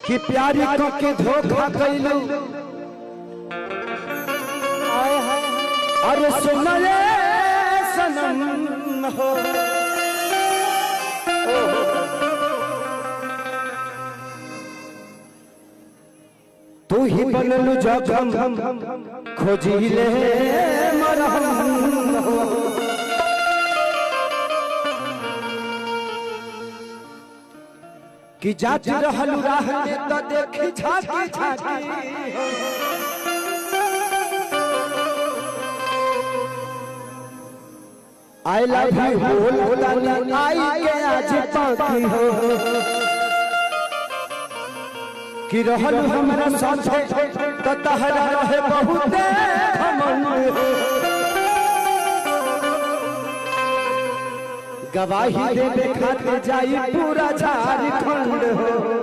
कि प्यारी को के धोखा कैलू अरे सुनले सनम हो तू ही बनलू जखम खोजिले मरहम हो कि जात रहलू राह में तो देखी झाकी झाकी आई लव यू बोल आई के आज पाकी हो कि रहलू हमरा साथे तो तहरा रहे बहुत घमंड हो गवाही देवे खाते जाई पूरा झारखंड हो